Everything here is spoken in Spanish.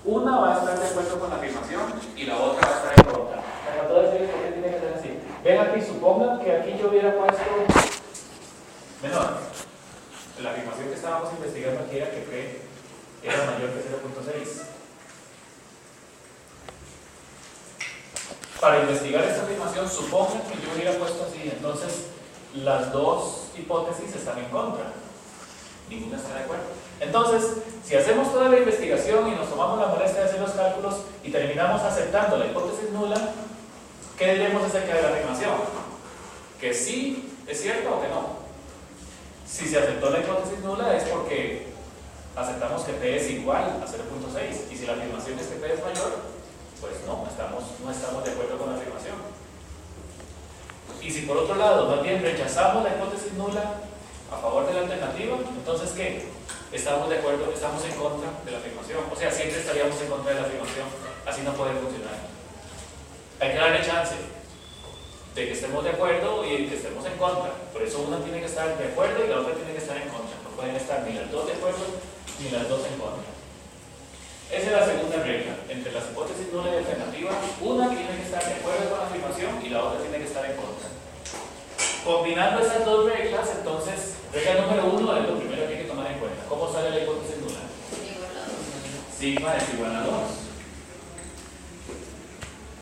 Una va a estar de acuerdo con la afirmación y la otra va a estar en contra. Me faltó decirles por qué tiene que ser así. Ven aquí, supongan que aquí yo hubiera puesto menor. La afirmación que estábamos investigando aquí era que P era mayor que 0.6. Para investigar esta afirmación, supongan que yo hubiera puesto así, entonces las dos hipótesis están en contra. Ninguna está de acuerdo. Entonces, si hacemos toda la investigación y nos tomamos la molestia de hacer los cálculos y terminamos aceptando la hipótesis nula, ¿qué diremos acerca de la afirmación? ¿Que sí es cierto o que no? Si se aceptó la hipótesis nula es porque aceptamos que P es igual a 0.6, y si la afirmación es que P es mayor, pues no estamos de acuerdo con la afirmación. Y si por otro lado, más bien rechazamos la hipótesis nula a favor de la alternativa, entonces ¿qué? Estamos de acuerdo, estamos en contra de la afirmación. O sea, siempre estaríamos en contra de la afirmación. Así no puede funcionar. Hay que darle chance de que estemos de acuerdo y de que estemos en contra. Por eso una tiene que estar de acuerdo y la otra tiene que estar en contra. No pueden estar ni las dos de acuerdo ni las dos en contra. Esa es la segunda regla. Entre las hipótesis nula y alternativa, una tiene que estar de acuerdo con la afirmación y la otra tiene que estar en contra. Combinando esas dos reglas, entonces, regla número 1 es lo primero que hay que tomar en cuenta. ¿Cómo sale la hipótesis nula? Sigma es igual a 2.